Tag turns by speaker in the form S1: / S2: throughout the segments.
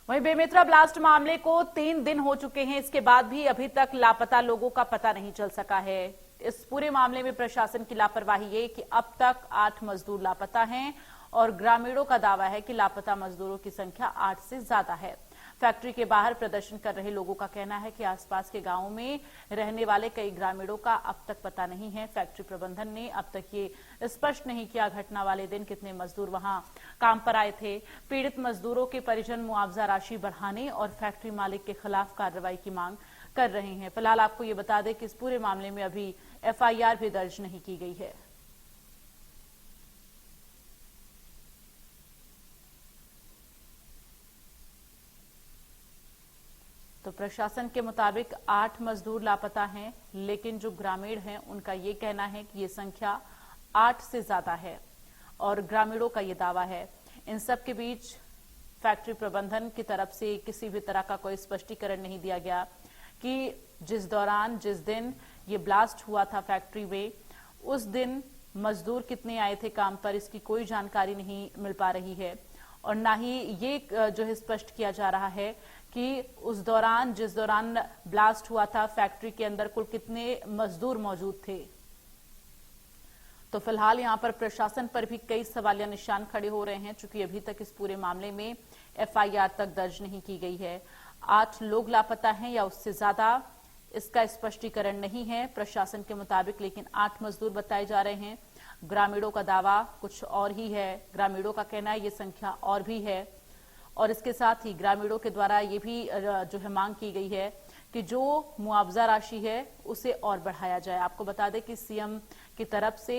S1: वहीं बेमेतरा ब्लास्ट मामले को 3 दिन हो चुके हैं, इसके बाद भी अभी तक लापता लोगों का पता नहीं चल सका है। इस पूरे मामले में प्रशासन की लापरवाही ये कि अब तक 8 मजदूर लापता हैं और ग्रामीणों का दावा है कि लापता मजदूरों की संख्या 8 से ज्यादा है। फैक्ट्री के बाहर प्रदर्शन कर रहे लोगों का कहना है कि आसपास के गांवों में रहने वाले कई ग्रामीणों का अब तक पता नहीं है। फैक्ट्री प्रबंधन ने अब तक ये स्पष्ट नहीं किया घटना वाले दिन कितने मजदूर वहां काम पर आए थे। पीड़ित मजदूरों के परिजन मुआवजा राशि बढ़ाने और फैक्ट्री मालिक के खिलाफ कार्रवाई की मांग कर रहे हैं। फिलहाल आपको ये बता दें कि इस पूरे मामले में अभी एफआईआर भी दर्ज नहीं की गई है। तो प्रशासन के मुताबिक 8 मजदूर लापता हैं, लेकिन जो ग्रामीण हैं उनका ये कहना है कि ये संख्या 8 से ज्यादा है और ग्रामीणों का ये दावा है। इन सब के बीच फैक्ट्री प्रबंधन की तरफ से किसी भी तरह का कोई स्पष्टीकरण नहीं दिया गया कि जिस दिन ये ब्लास्ट हुआ था फैक्ट्री में, उस दिन मजदूर कितने आए थे काम पर, इसकी कोई जानकारी नहीं मिल पा रही है। और ना ही ये जो है स्पष्ट किया जा रहा है कि जिस दौरान ब्लास्ट हुआ था फैक्ट्री के अंदर कुल कितने मजदूर मौजूद थे। तो फिलहाल यहां पर प्रशासन पर भी कई सवालिया निशान खड़े हो रहे हैं, चूंकि अभी तक इस पूरे मामले में एफआईआर तक दर्ज नहीं की गई है। 8 लोग लापता हैं या उससे ज्यादा, इसका स्पष्टीकरण नहीं है प्रशासन के मुताबिक, लेकिन 8 मजदूर बताए जा रहे हैं। ग्रामीणों का दावा कुछ और ही है। ग्रामीणों का कहना है ये संख्या और भी है। और इसके साथ ही ग्रामीणों के द्वारा ये भी जो है मांग की गई है कि जो मुआवजा राशि है उसे और बढ़ाया जाए। आपको बता दें कि सीएम की तरफ से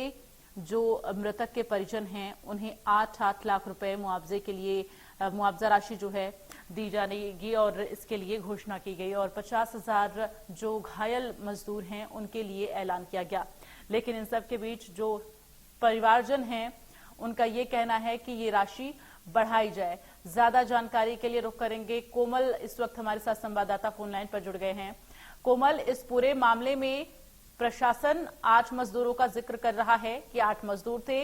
S1: जो मृतक के परिजन हैं उन्हें 8-8 लाख रुपए मुआवजे के लिए मुआवजा राशि जो है दी जाएगी और इसके लिए घोषणा की गई और 50,000 जो घायल मजदूर हैं उनके लिए ऐलान किया गया। लेकिन इन सब के बीच जो परिवारजन हैं उनका ये कहना है कि ये राशि बढ़ाई जाए। ज्यादा जानकारी के लिए रुख करेंगे। कोमल इस वक्त हमारे साथ संवाददाता फोन लाइन पर जुड़ गए हैं। कोमल, इस पूरे मामले में प्रशासन 8 मजदूरों का जिक्र कर रहा है कि 8 मजदूर थे,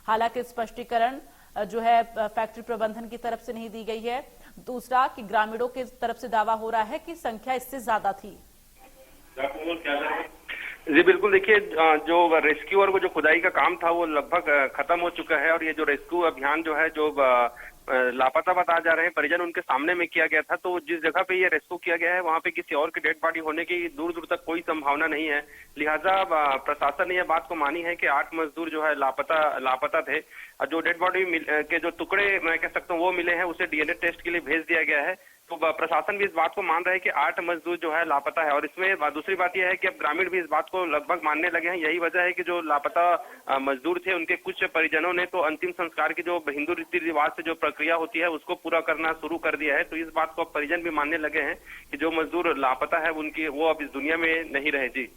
S1: हालांकि स्पष्टीकरण जो है फैक्ट्री प्रबंधन की तरफ से नहीं दी गई है। दूसरा कि ग्रामीणों की तरफ से दावा हो रहा है कि संख्या इससे ज्यादा थी।
S2: जी बिल्कुल, देखिए जो रेस्क्यू और वो जो खुदाई का काम था वो लगभग खत्म हो चुका है और ये जो रेस्क्यू अभियान जो है जो लापता बता जा रहे हैं परिजन उनके सामने में किया गया था। तो जिस जगह पे ये रेस्क्यू किया गया है वहां पे किसी और की डेड बॉडी होने की दूर दूर तक कोई संभावना नहीं है। लिहाजा प्रशासन ने यह बात को मानी है कि 8 मजदूर जो है लापता थे। जो डेड बॉडी के जो टुकड़े मैं कह सकता हूँ वो मिले हैं उसे डीएनए टेस्ट के लिए भेज दिया गया है। तो प्रशासन भी इस बात को मान रहा है कि 8 मजदूर जो है लापता है और इसमें दूसरी बात यह है कि अब ग्रामीण भी इस बात को लगभग मानने लगे हैं। यही वजह है कि जो लापता मजदूर थे उनके कुछ परिजनों ने तो अंतिम संस्कार की जो हिंदू रीति रिवाज से जो प्रक्रिया होती है उसको पूरा करना शुरू कर दिया है। तो इस बात को अब परिजन भी मानने लगे हैं कि जो मजदूर लापता है उनकी वो अब इस दुनिया में नहीं रहे। जी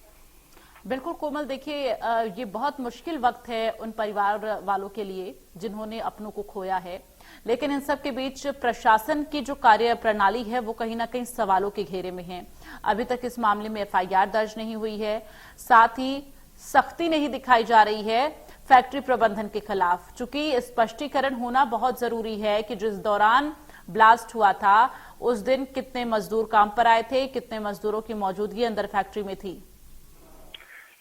S1: बिल्कुल कोमल, देखिए ये बहुत मुश्किल वक्त है उन परिवार वालों के लिए जिन्होंने अपनों को खोया है, लेकिन इन सब के बीच प्रशासन की जो कार्य प्रणाली है वो कहीं ना कहीं सवालों के घेरे में है। अभी तक इस मामले में एफआईआर दर्ज नहीं हुई है, साथ ही सख्ती नहीं दिखाई जा रही है फैक्ट्री प्रबंधन के खिलाफ। चूंकि स्पष्टीकरण होना बहुत जरूरी है कि जिस दौरान ब्लास्ट हुआ था उस दिन कितने मजदूर काम पर आए थे, कितने मजदूरों की मौजूदगी अंदर फैक्ट्री में थी।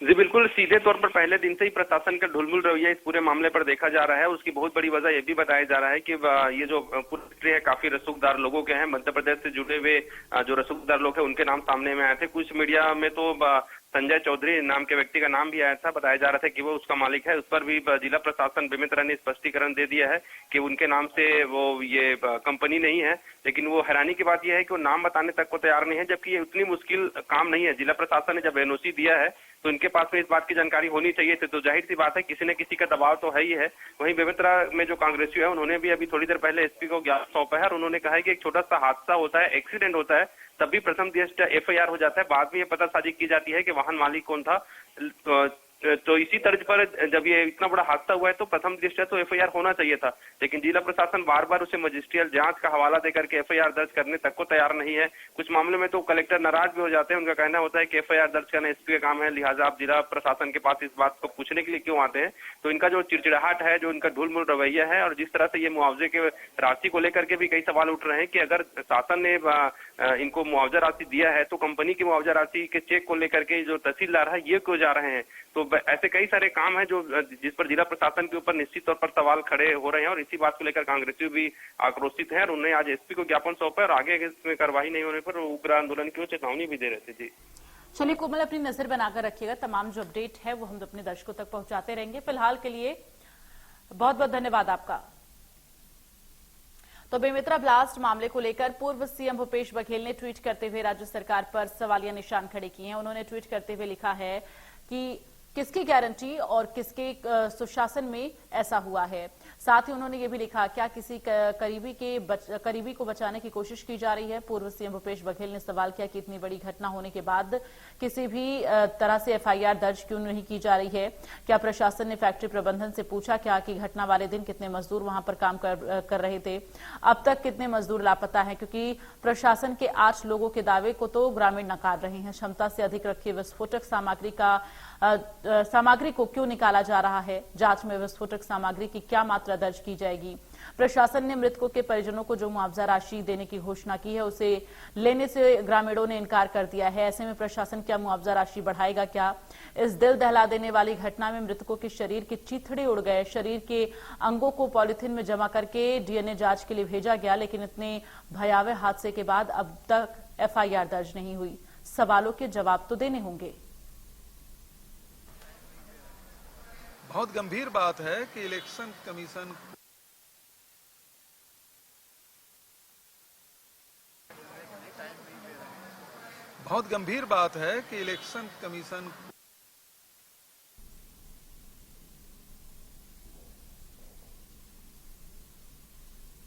S2: जी बिल्कुल, सीधे तौर पर पहले दिन से ही प्रशासन का ढुलमुल रवैया इस पूरे मामले पर देखा जा रहा है। उसकी बहुत बड़ी वजह यह भी बताया जा रहा है कि ये जो फैक्ट्री है काफी रसूखदार लोगों के हैं। मध्य प्रदेश से जुड़े हुए जो रसूखदार लोग हैं उनके नाम सामने में आए थे। कुछ मीडिया में तो संजय चौधरी नाम के व्यक्ति का नाम भी आया था, बताया जा रहा था कि वो उसका मालिक है। उस पर भी जिला प्रशासन बेमेतरा ने स्पष्टीकरण दे दिया है कि उनके नाम से वो ये कंपनी नहीं है। लेकिन वो हैरानी की बात यह है कि वो नाम बताने तक को तैयार नहीं है, जबकि ये उतनी मुश्किल काम नहीं है। जिला प्रशासन ने जब एनओसी दिया है तो इनके पास में इस बात की जानकारी होनी चाहिए थी। तो जाहिर सी बात है किसी न किसी का दबाव तो है ही है। वहीं बेमेतरा में जो कांग्रेसी है उन्होंने भी अभी थोड़ी देर पहले एसपी को ज्ञापन सौंपा है और उन्होंने कहा है कि एक छोटा सा हादसा होता है, एक्सीडेंट होता है, तभी प्रथम दृष्टया एफआईआर हो जाता है, बाद में ये पतासाजी की जाती है कि वाहन मालिक कौन था। तो इसी तर्ज पर जब ये इतना बड़ा हादसा हुआ है तो प्रथम दृष्टया तो एफआईआर होना चाहिए था, लेकिन जिला प्रशासन बार बार उसे मजिस्ट्रियल जांच का हवाला देकर के एफआईआर दर्ज करने तक को तैयार नहीं है। कुछ मामले में तो कलेक्टर नाराज भी हो जाते हैं, उनका कहना होता है कि एफआईआर दर्ज करना एसपी का काम है, लिहाजा आप जिला प्रशासन के पास इस बात को पूछने के लिए क्यों आते हैं। तो इनका जो चिड़चिड़ाहट है, जो इनका ढुलमुल रवैया है, और जिस तरह से ये मुआवजे के राशि को लेकर के भी कई सवाल उठ रहे हैं कि अगर शासन ने इनको मुआवजा राशि दिया है तो कंपनी की मुआवजा राशि के चेक को लेकर के जो तहसीलदार है ये क्यों जा रहे हैं। तो ऐसे कई सारे काम है जो जिस पर जिला प्रशासन के ऊपर निश्चित तौर पर सवाल खड़े हो रहे हैं, और इसी बात को लेकर कांग्रेसी भी आक्रोशित है और उन्हें आज एसपी को ज्ञापन सौंपा और आगे इसमें कार्रवाई नहीं होने पर उग्र आंदोलन की चेतावनी भी दे रहे थे। जी
S1: चलिए कोमल, अपनी नजर बनाकर रखिएगा, तमाम जो अपडेट है वो हम अपने दर्शकों तक पहुंचाते रहेंगे। फिलहाल के लिए बहुत बहुत धन्यवाद आपका। तो बेमेतरा ब्लास्ट मामले को लेकर पूर्व सीएम भूपेश बघेल ने ट्वीट करते हुए राज्य सरकार पर सवालिया निशान खड़े किए हैं। उन्होंने ट्वीट करते हुए लिखा है कि किसकी गारंटी और किसके सुशासन में ऐसा हुआ है। साथ ही उन्होंने ये भी लिखा, क्या किसी करीबी को बचाने की कोशिश की जा रही है। पूर्व सीएम भूपेश बघेल ने सवाल किया कि इतनी बड़ी घटना होने के बाद किसी भी तरह से एफआईआर दर्ज क्यों नहीं की जा रही है। क्या प्रशासन ने फैक्ट्री प्रबंधन से पूछा क्या कि घटना वाले दिन कितने मजदूर वहां पर काम कर रहे थे, अब तक कितने मजदूर लापता हैं। क्योंकि प्रशासन के 8 लोगों के दावे को तो ग्रामीण नकार रहे हैं। क्षमता से अधिक रखी विस्फोटक सामग्री को क्यों निकाला जा रहा है। जांच में विस्फोटक सामग्री की क्या मात्रा दर्ज की जाएगी। प्रशासन ने मृतकों के परिजनों को जो मुआवजा राशि देने की घोषणा की है उसे लेने से ग्रामीणों ने इनकार कर दिया है। ऐसे में प्रशासन क्या मुआवजा राशि बढ़ाएगा क्या। इस दिल दहला देने वाली घटना में मृतकों के शरीर के चीथड़े उड़ गए। शरीर के अंगों को पॉलिथीन में जमा करके डीएनए जांच के लिए भेजा गया, लेकिन इतने भयावह हादसे के बाद अब तक एफआईआर दर्ज नहीं हुई। सवालों के जवाब तो देने होंगे।
S3: बहुत गंभीर बात है कि इलेक्शन कमीशन बहुत गंभीर बात है कि इलेक्शन कमीशन